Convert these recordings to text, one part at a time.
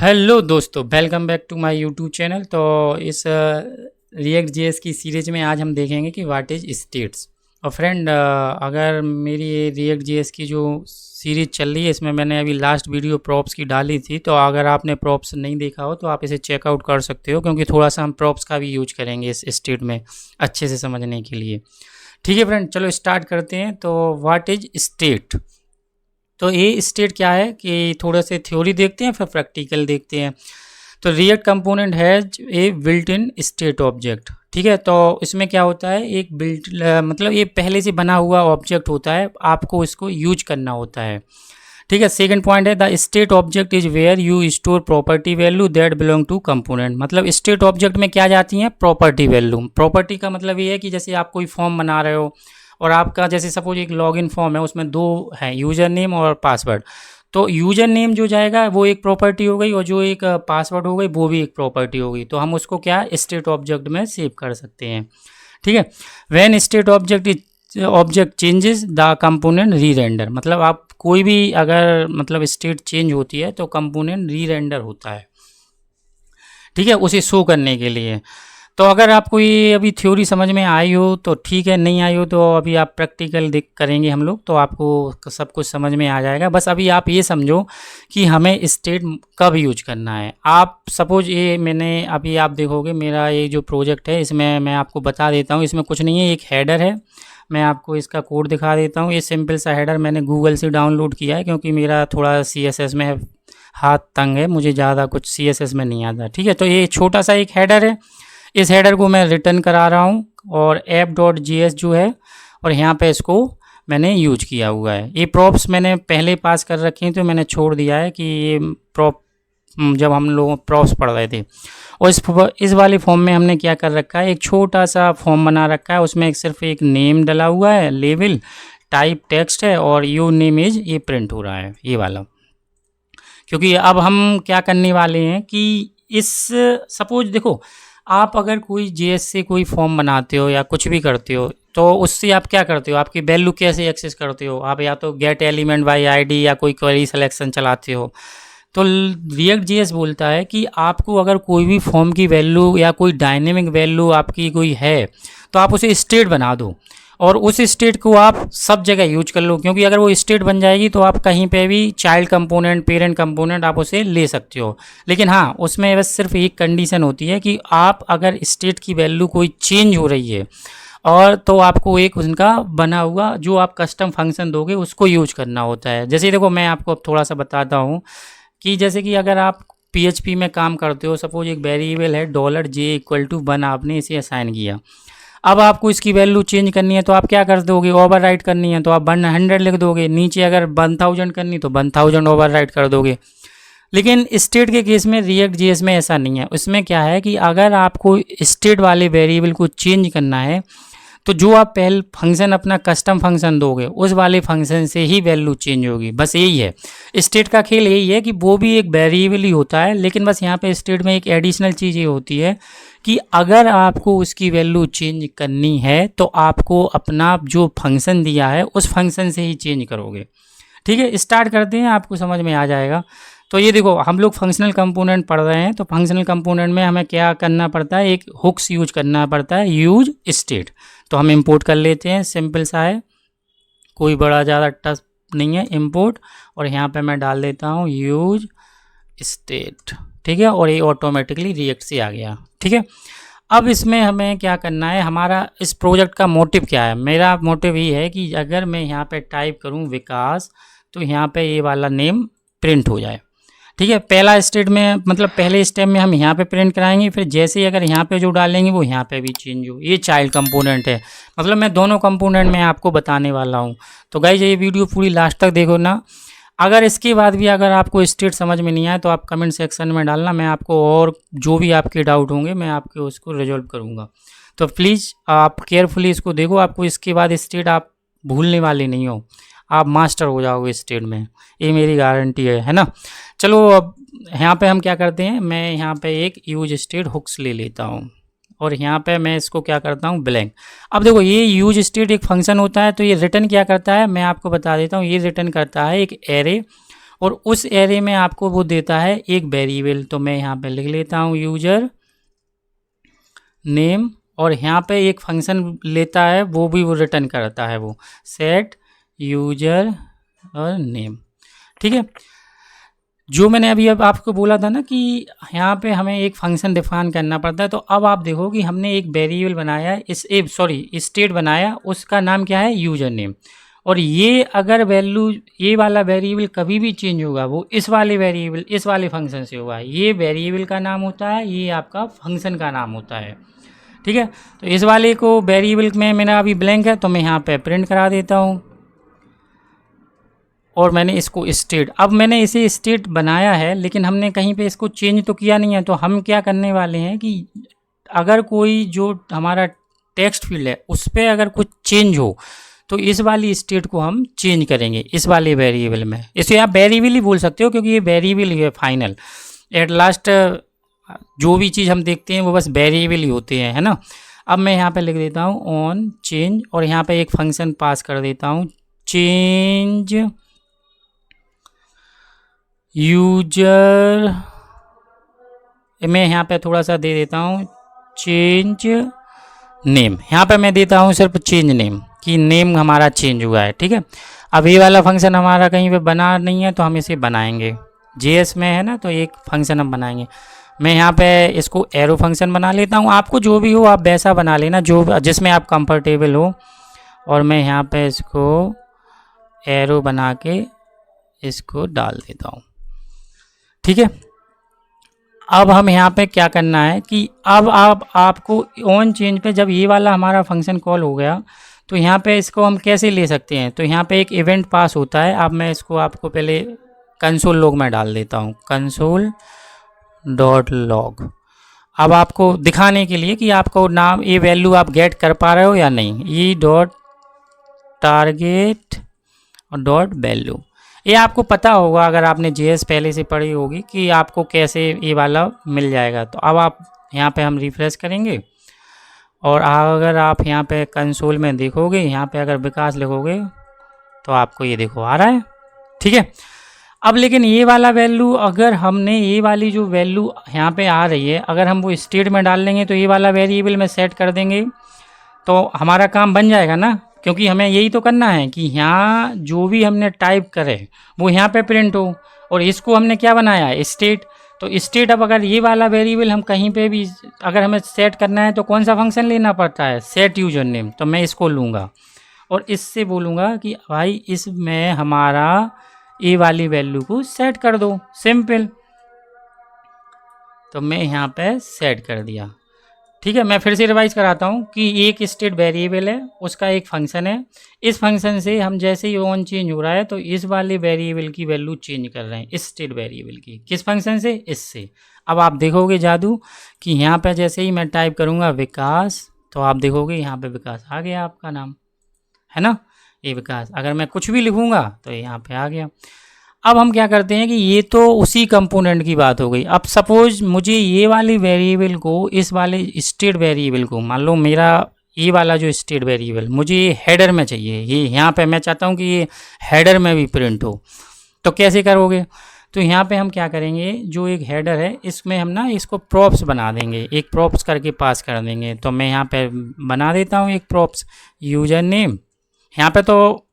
Hello दोस्तों, welcome back to my YouTube channel. तो इस रिएक्ट जेएस की सीरीज में आज हम देखेंगे कि व्हाट इज़ स्टेट्स। और फ्रेंड, अगर मेरी ये रिएक्ट जेएस की जो सीरीज चल रही है, इसमें मैंने अभी लास्ट वीडियो प्रॉप्स की डाली थी। तो अगर आपने प्रॉप्स नहीं देखा हो तो आप इसे चेकआउट कर सकते हो, क्योंकि थोड़ा सा हम प्रॉप्स का भी यूज करेंगे इस स्टेट में अच्छे से समझने के लिए। ठीक है फ्रेंड, चलो स्टार्ट करते हैं। तो व्हाट इज स्टेट। तो ये स्टेट क्या है कि थोड़ा से थ्योरी देखते हैं फिर प्रैक्टिकल देखते हैं। तो react component has a built in state object. ठीक है, तो इसमें क्या होता है, एक बिल्ट मतलब ये पहले से बना हुआ ऑब्जेक्ट होता है, आपको इसको यूज करना होता है। ठीक है, सेकंड पॉइंट है the state object is where you store property value that belong to component. मतलब स्टेट ऑब्जेक्ट में क्या जाती हैं, प्रॉपर्टी वैल्यू। प्रॉपर्टी का मतलब ये है कि जैसे आप कोई फॉर्म बना रहे हो और आपका जैसे सपोज एक लॉगिन फॉर्म है, उसमें दो है, यूज़र नेम और पासवर्ड। तो यूज़र नेम जो जाएगा वो एक प्रॉपर्टी हो गई, और जो एक पासवर्ड हो गई वो भी एक प्रॉपर्टी हो गई। तो हम उसको क्या स्टेट ऑब्जेक्ट में सेव कर सकते हैं। ठीक है, when state object changes the component री रेंडर। मतलब आप कोई भी अगर मतलब स्टेट चेंज होती है तो कंपोनेंट री रेंडर होता है। ठीक है, उसे शो करने के लिए। तो अगर आपको ये अभी थ्योरी समझ में आई हो तो ठीक है, नहीं आई हो तो अभी आप प्रैक्टिकल देख करेंगे हम लोग, तो आपको सब कुछ समझ में आ जाएगा। बस अभी आप ये समझो कि हमें स्टेट कब यूज करना है। आप सपोज ये मैंने अभी आप देखोगे मेरा ये जो प्रोजेक्ट है, इसमें मैं आपको बता देता हूँ। इसमें कुछ नहीं है, एक हेडर है। मैं आपको इसका कोड दिखा देता हूँ। ये सिंपल सा हेडर मैंने गूगल से डाउनलोड किया है, क्योंकि मेरा थोड़ा CSS में हाथ तंग है, मुझे ज़्यादा कुछ CSS में नहीं आता। ठीक है, तो ये छोटा सा एक हेडर है। इस हेडर को मैं रिटर्न करा रहा हूँ, और app.js जो है, और यहाँ पे इसको मैंने यूज किया हुआ है। ये प्रॉप्स मैंने पहले पास कर रखी हैं, तो मैंने छोड़ दिया है कि ये प्रॉप जब हम लोग प्रॉप्स पढ़ रहे थे। और इस वाले फॉर्म में हमने क्या कर रखा है, एक छोटा सा फॉर्म बना रखा है। उसमें सिर्फ एक नेम डला हुआ है, लेवल, टाइप टेक्स्ट है, और योर नेम इज ये प्रिंट हो रहा है, ये वाला। क्योंकि अब हम क्या करने वाले हैं कि इस सपोज देखो, आप अगर कोई जेएस से कोई फॉर्म बनाते हो या कुछ भी करते हो, तो उससे आप क्या करते हो, आपकी वैल्यू कैसे एक्सेस करते हो। आप या तो गेट एलिमेंट बाय आईडी या कोई क्वेरी सिलेक्शन चलाते हो। तो रिएक्ट जेएस बोलता है कि आपको अगर कोई भी फॉर्म की वैल्यू या कोई डायनेमिक वैल्यू आपकी कोई है, तो आप उसे स्टेट बना दो, और उस स्टेट को आप सब जगह यूज कर लो। क्योंकि अगर वो स्टेट बन जाएगी तो आप कहीं पे भी चाइल्ड कंपोनेंट, पेरेंट कंपोनेंट आप उसे ले सकते हो। लेकिन हाँ, उसमें बस सिर्फ एक कंडीशन होती है कि आप अगर स्टेट की वैल्यू कोई चेंज हो रही है, और तो आपको एक उनका बना हुआ जो आप कस्टम फंक्शन दोगे उसको यूज करना होता है। जैसे देखो, मैं आपको अब थोड़ा सा बताता हूँ कि जैसे कि अगर आप PHP में काम करते हो, सपोज एक वेरिएबल है $j=1, आपने इसे असाइन किया। अब आपको इसकी वैल्यू चेंज करनी है तो आप क्या कर दोगे, ओवरराइट करनी है तो आप 100 लिख दोगे। नीचे अगर 1000 करनी तो 1000 ओवरराइट कर दोगे। लेकिन स्टेट के केस में रिएक्ट जेएस में ऐसा नहीं है। उसमें क्या है कि अगर आपको स्टेट वाले वेरिएबल को चेंज करना है, तो जो आप पहले फंक्शन अपना कस्टम फंक्शन दोगे उस वाले फंक्शन से ही वैल्यू चेंज होगी। बस यही है स्टेट का खेल, यही है कि वो भी एक वेरिएबल ही होता है। लेकिन बस यहाँ पे स्टेट में एक एडिशनल चीज़ ये होती है कि अगर आपको उसकी वैल्यू चेंज करनी है तो आपको अपना जो फंक्शन दिया है उस फंक्शन से ही चेंज करोगे। ठीक है, स्टार्ट करते हैं, आपको समझ में आ जाएगा। तो ये देखो, हम लोग फंक्शनल कंपोनेंट पढ़ रहे हैं। तो फंक्शनल कंपोनेंट में हमें क्या करना पड़ता है, एक हुक्स यूज करना पड़ता है, यूज स्टेट। तो हम इंपोर्ट कर लेते हैं, सिंपल सा है, कोई बड़ा ज़्यादा टफ नहीं है। इंपोर्ट, और यहाँ पे मैं डाल देता हूँ यूज स्टेट। ठीक है, और ये ऑटोमेटिकली रिएक्ट से आ गया। ठीक है, अब इसमें हमें क्या करना है, हमारा इस प्रोजेक्ट का मोटिव क्या है। मेरा मोटिव ये है कि अगर मैं यहाँ पे टाइप करूँ विकास, तो यहाँ पे ये वाला नेम प्रिंट हो जाए। ठीक है, पहला स्टेट में मतलब पहले स्टेप में हम यहाँ पे प्रिंट कराएंगे, फिर जैसे ही अगर यहाँ पे जो डालेंगे वो यहाँ पे भी चेंज हो। ये चाइल्ड कंपोनेंट है, मतलब मैं दोनों कंपोनेंट में आपको बताने वाला हूँ। तो गाइस, ये वीडियो पूरी लास्ट तक देखो ना। अगर इसके बाद भी अगर आपको स्टेट समझ में नहीं आए तो आप कमेंट सेक्शन में डालना, मैं आपको और जो भी आपके डाउट होंगे मैं आपके उसको रिजॉल्व करूँगा। तो प्लीज़ आप केयरफुली इसको देखो, आपको इसके बाद स्टेट आप भूलने वाले नहीं हो, आप मास्टर हो जाओगे स्टेट में, ये मेरी गारंटी है ना। चलो, अब यहाँ पे हम क्या करते हैं, मैं यहाँ पे एक यूज स्टेट हुक्स ले लेता हूँ, और यहाँ पे मैं इसको क्या करता हूँ, ब्लैंक। अब देखो, ये यूज स्टेट एक फंक्शन होता है, तो ये रिटर्न क्या करता है मैं आपको बता देता हूँ। ये रिटर्न करता है एक एरे, और उस एरे में आपको वो देता है एक वेरिएबल। तो मैं यहाँ पे लिख लेता हूँ यूजर नेम, और यहाँ पे एक फंक्शन लेता है, वो भी वो रिटर्न करता है, वो सेट यूजर और नेम। ठीक है, जो मैंने अभी अब आपको बोला था ना कि यहाँ पे हमें एक फंक्शन डिफाइन करना पड़ता है। तो अब आप देखो कि हमने एक वेरिएबल बनाया, स्टेट बनाया, उसका नाम क्या है, यूजर नेम। और ये अगर वैल्यू, ये वाला वेरिएबल कभी भी चेंज होगा वो इस वाले वेरिएबल, इस वाले फंक्शन से होगा। ये वेरिएबल का नाम होता है, ये आपका फंक्शन का नाम होता है। ठीक है, तो इस वाले को वेरिएबल में मेरा अभी ब्लैंक है, तो मैं यहाँ पे प्रिंट करा देता हूँ, और मैंने इसको स्टेट, अब मैंने इसे स्टेट बनाया है, लेकिन हमने कहीं पे इसको चेंज तो किया नहीं है। तो हम क्या करने वाले हैं कि अगर कोई जो हमारा टेक्स्ट फील्ड है उस पर अगर कुछ चेंज हो, तो इस वाली स्टेट को हम चेंज करेंगे इस वाले वेरिएबल में। इसे आप वेरिएबल ही बोल सकते हो, क्योंकि ये वेरिएबल ही है फाइनल। एट लास्ट जो भी चीज़ हम देखते हैं वो बस वेरिएबल ही होते हैं, है ना। अब मैं यहाँ पे लिख देता हूँ ऑन चेंज, और यहाँ पे एक फंक्शन पास कर देता हूँ चेंज यूजर। मैं यहाँ पे थोड़ा सा दे देता हूँ चेंज नेम। यहाँ पे मैं देता हूँ सिर्फ चेंज नेम, कि नेम हमारा चेंज हुआ है। ठीक है, अब ये वाला फंक्शन हमारा कहीं पे बना नहीं है, तो हम इसे बनाएंगे। जेएस में है ना, तो एक फंक्शन हम बनाएंगे। मैं यहाँ पे इसको एरो फंक्शन बना लेता हूँ। आपको जो भी हो आप वैसा बना लेना, जो जिसमें आप कंफर्टेबल हो। और मैं यहाँ पे इसको एरो बना के इसको डाल देता हूँ। ठीक है, अब हम यहाँ पे क्या करना है कि अब आपको ऑन चेंज पे जब ये वाला हमारा फंक्शन कॉल हो गया, तो यहाँ पे इसको हम कैसे ले सकते हैं। तो यहाँ पे एक इवेंट पास होता है। अब मैं इसको आपको पहले कंसोल लॉग में डाल देता हूँ, कंसोल डॉट लॉग। अब आपको दिखाने के लिए कि आपको नाम, ये वैल्यू आप गेट कर पा रहे हो या नहीं। ई डॉट टारगेट और डॉट वैल्यू, ये आपको पता होगा अगर आपने जेएस पहले से पढ़ी होगी कि आपको कैसे ये वाला मिल जाएगा। तो अब आप यहाँ पे हम रिफ्रेश करेंगे, और अगर आप यहाँ पे कंसोल में देखोगे, यहाँ पे अगर विकास लिखोगे तो आपको ये देखो आ रहा है। ठीक है, अब लेकिन ये वाला वैल्यू, अगर हमने ये वाली जो वैल्यू यहाँ पे आ रही है, अगर हम वो स्टेट में डाल लेंगे, तो ये वाला वेरिएबल में सेट कर देंगे, तो हमारा काम बन जाएगा ना। क्योंकि हमें यही तो करना है कि यहाँ जो भी हमने टाइप करे वो यहाँ पे प्रिंट हो। और इसको हमने क्या बनाया है, स्टेट। तो स्टेट, अब अगर ये वाला वेरिएबल हम कहीं पे भी अगर हमें सेट करना है, तो कौन सा फंक्शन लेना पड़ता है, सेट यूजर नेम। तो मैं इसको लूँगा और इससे बोलूँगा कि भाई इसमें हमारा ये वाली वैल्यू को सेट कर दो, सिंपल। तो मैं यहाँ पे सेट कर दिया। ठीक है, मैं फिर से रिवाइज कराता हूँ कि एक स्टेट वेरिएबल है, उसका एक फंक्शन है। इस फंक्शन से हम जैसे ही ऑन चेंज हो रहा है, तो इस वाले वेरिएबल की वैल्यू चेंज कर रहे हैं, इस स्टेट वेरिएबल की। किस फंक्शन से, इससे। अब आप देखोगे जादू कि यहाँ पे जैसे ही मैं टाइप करूँगा विकास, तो आप देखोगे यहाँ पे विकास आ गया, आपका नाम है ना, ये विकास। अगर मैं कुछ भी लिखूँगा तो यहाँ पे आ गया। अब हम क्या करते हैं कि ये तो उसी कंपोनेंट की बात हो गई। अब सपोज मुझे ये वाली वेरिएबल को, इस वाले स्टेट वेरिएबल को, मान लो मेरा ये वाला जो स्टेट वेरिएबल मुझे ये हेडर में चाहिए, ये यहाँ पे मैं चाहता हूँ कि ये हेडर में भी प्रिंट हो। तो कैसे करोगे, तो यहाँ पे हम क्या करेंगे, जो एक हेडर है इसमें हम ना इसको प्रॉप्स बना देंगे, एक प्रॉप्स करके पास कर देंगे। तो मैं यहाँ पे बना देता हूँ एक प्रॉप्स यूजर नेम यहाँ पे, तो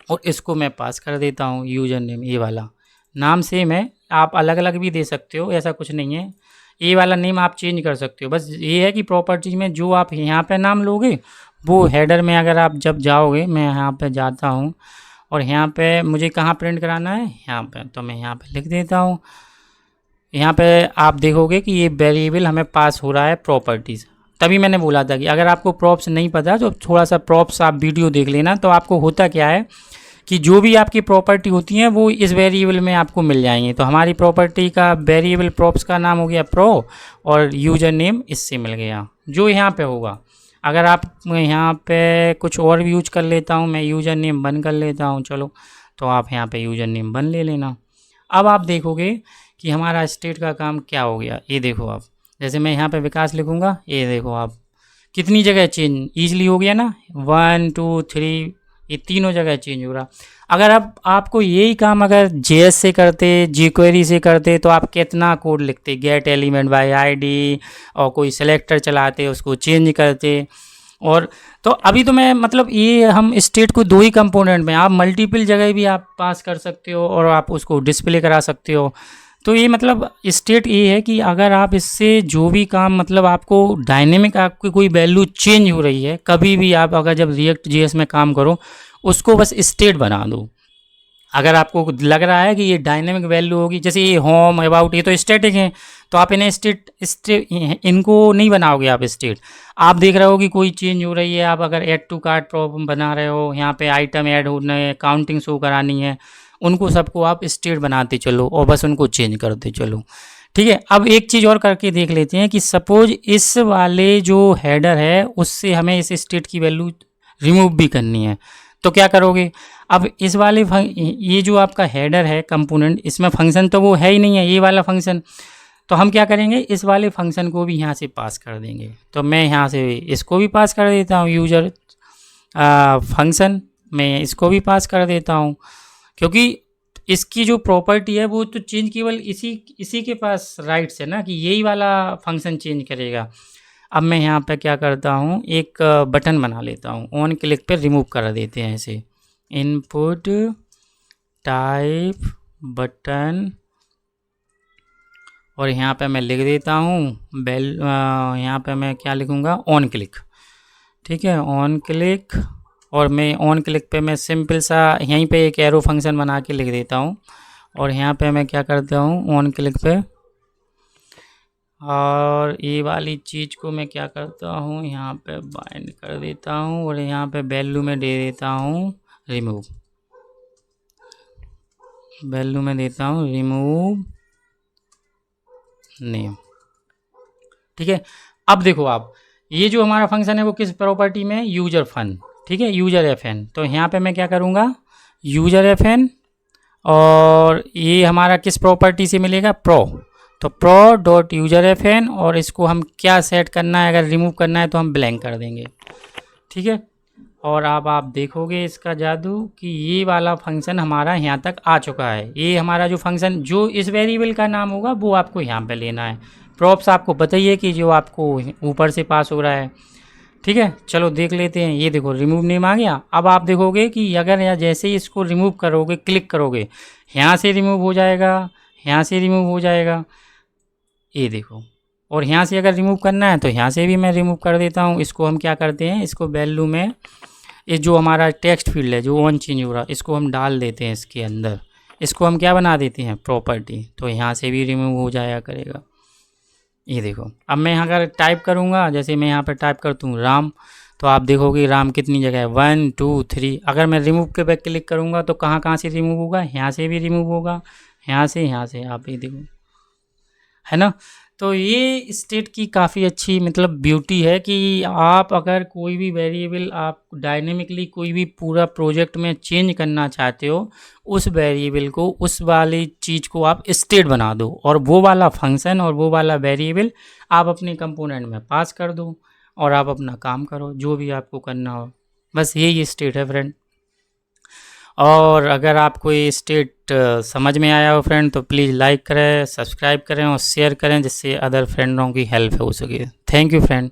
और इसको मैं पास कर देता हूँ यूजर नेम। ये वाला नाम सेम है, आप अलग अलग भी दे सकते हो, ऐसा कुछ नहीं है। ये वाला नेम आप चेंज कर सकते हो। बस ये है कि प्रॉपर्टीज में जो आप यहाँ पे नाम लोगे, वो हेडर में अगर आप जब जाओगे, मैं यहाँ पे जाता हूँ और यहाँ पे मुझे कहाँ प्रिंट कराना है, यहाँ पे, तो मैं यहाँ पे लिख देता हूँ। यहाँ पे आप देखोगे कि ये वेरिएबल हमें पास हो रहा है प्रॉपर्टीज़। तभी मैंने बोला था कि अगर आपको प्रॉप्स नहीं पता तो थोड़ा सा प्रॉप्स आप वीडियो देख लेना। तो आपको होता क्या है कि जो भी आपकी प्रॉपर्टी होती हैं वो इस वेरिएबल में आपको मिल जाएंगी। तो हमारी प्रॉपर्टी का वेरिएबल प्रॉप्स का नाम हो गया प्रो, और यूजर नेम इससे मिल गया जो यहाँ पे होगा। अगर आप यहाँ पे कुछ और भी यूज कर लेता हूँ, मैं यूजर नेम बंद कर लेता हूँ, चलो, तो आप यहाँ पे यूजर नेम बंद ले लेना। अब आप देखोगे कि हमारा स्टेट का काम क्या हो गया। ये देखो आप, जैसे मैं यहाँ पे विकास लिखूँगा, ये देखो आप कितनी जगह चेंज ईजिली हो गया ना, 1 2 3, ये तीनों जगह चेंज हो रहा। अगर अब आपको यही काम अगर जेएस से करते, jQuery से करते, तो आप कितना कोड लिखते, गेट एलिमेंट बाय आईडी, और कोई सेलेक्टर चलाते, उसको चेंज करते। और तो अभी तो मैं मतलब ये हम स्टेट को दो ही कंपोनेंट में, आप मल्टीपल जगह भी आप पास कर सकते हो और आप उसको डिस्प्ले करा सकते हो। तो ये मतलब स्टेट ये है कि अगर आप इससे जो भी काम मतलब आपको डायनेमिक आपकी कोई वैल्यू चेंज हो रही है, कभी भी आप अगर जब रिएक्ट जेएस में काम करो, उसको बस स्टेट बना दो। अगर आपको लग रहा है कि ये डायनेमिक वैल्यू होगी, जैसे ये होम, अबाउट, ये तो स्टैटिक हैं, तो आप इन्हें इनको नहीं बनाओगे आप स्टेट। आप देख रहे हो कि कोई चेंज हो रही है, आप अगर ऐड टू कार्ट प्रॉब्लम बना रहे हो, यहाँ पे आइटम ऐड होना है, काउंटिंग शो करानी है, उनको सबको आप स्टेट बनाते चलो और बस उनको चेंज करते चलो। ठीक है, अब एक चीज़ और करके देख लेते हैं कि सपोज इस वाले जो हेडर है उससे हमें इस स्टेट की वैल्यू रिमूव भी करनी है, तो क्या करोगे? अब इस वाले ये जो आपका हेडर है कंपोनेंट, इसमें फंक्शन तो वो है ही नहीं है, ये वाला फंक्शन, तो हम क्या करेंगे, इस वाले फंक्शन को भी यहाँ से पास कर देंगे। तो मैं यहाँ से इसको भी पास कर देता हूँ, यूजर फंक्शन में इसको भी पास कर देता हूँ, क्योंकि इसकी जो प्रॉपर्टी है वो तो चेंज केवल इसी के पास राइट्स है ना, कि यही वाला फंक्शन चेंज करेगा। अब मैं यहाँ पे क्या करता हूँ, एक बटन बना लेता हूँ, ऑन क्लिक पे रिमूव कर देते हैं इसे, इनपुट टाइप बटन, और यहाँ पे मैं लिख देता हूँ बेल, यहाँ पे मैं क्या लिखूँगा, ऑन क्लिक। ठीक है, ऑन क्लिक, और मैं ऑन क्लिक पे मैं सिंपल सा यहीं पे एक एरो फंक्शन बना के लिख देता हूँ, और यहाँ पे मैं क्या करता हूँ, ऑन क्लिक पे, और ये वाली चीज़ को मैं क्या करता हूँ, यहाँ पे बाइंड कर देता हूँ, और यहाँ पे वैल्यू में दे देता हूँ रिमूव, वैल्यू में देता हूँ रिमूव नेम। ठीक है, अब देखो आप, ये जो हमारा फंक्शन है वो किस प्रॉपर्टी में, यूजर फन। ठीक है, यूजर एफएन, तो यहाँ पे मैं क्या करूँगा, यूजर एफएन, और ये हमारा किस प्रॉपर्टी से मिलेगा, प्रो, तो प्रो डॉट यूजर एफएन, और इसको हम क्या सेट करना है, अगर रिमूव करना है तो हम ब्लैंक कर देंगे। ठीक है, और अब आप देखोगे इसका जादू कि ये वाला फंक्शन हमारा यहाँ तक आ चुका है। ये हमारा जो फंक्शन, जो इस वेरिएबल का नाम होगा वो आपको यहाँ पे लेना है। प्रॉप्स आपको पता ही है कि जो आपको ऊपर से पास हो रहा है। ठीक है, चलो देख लेते हैं। ये देखो रिमूव नेम आ गया। अब आप देखोगे कि अगर यहाँ जैसे ही इसको रिमूव करोगे, क्लिक करोगे, यहाँ से रिमूव हो जाएगा, यहाँ से रिमूव हो जाएगा, ये देखो। और यहाँ से अगर रिमूव करना है तो यहाँ से भी मैं रिमूव कर देता हूँ। इसको हम क्या करते हैं, इसको वैल्यू में, ये जो हमारा टेक्स्ट फील्ड है जो ऑन चेंज हो रहा है, इसको हम डाल देते हैं इसके अंदर। इसको हम क्या बना देते हैं, प्रॉपर्टी, तो यहाँ से भी रिमूव हो जाया करेगा। ये देखो, अब मैं अगर टाइप करूँगा, जैसे मैं यहाँ पर टाइप करता हूँ राम, तो आप देखोगे राम कितनी जगह है, 1 2 3। अगर मैं रिमूव के पे क्लिक करूँगा तो कहाँ कहाँ से रिमूव होगा, यहाँ से भी रिमूव होगा, यहाँ से आप ये देखो, है ना। तो ये स्टेट की काफ़ी अच्छी मतलब ब्यूटी है कि आप अगर कोई भी वेरिएबल आप डायनेमिकली कोई भी पूरा प्रोजेक्ट में चेंज करना चाहते हो, उस वेरिएबल को, उस वाली चीज़ को आप स्टेट बना दो, और वो वाला फंक्शन और वो वाला वेरिएबल आप अपने कंपोनेंट में पास कर दो, और आप अपना काम करो जो भी आपको करना हो। बस यही स्टेट है फ्रेंड। और अगर आपको ये स्टेट समझ में आया हो फ्रेंड, तो प्लीज़ लाइक करें, सब्सक्राइब करें और शेयर करें, जिससे अदर फ्रेंडों की हेल्प हो सके। Thank you friend.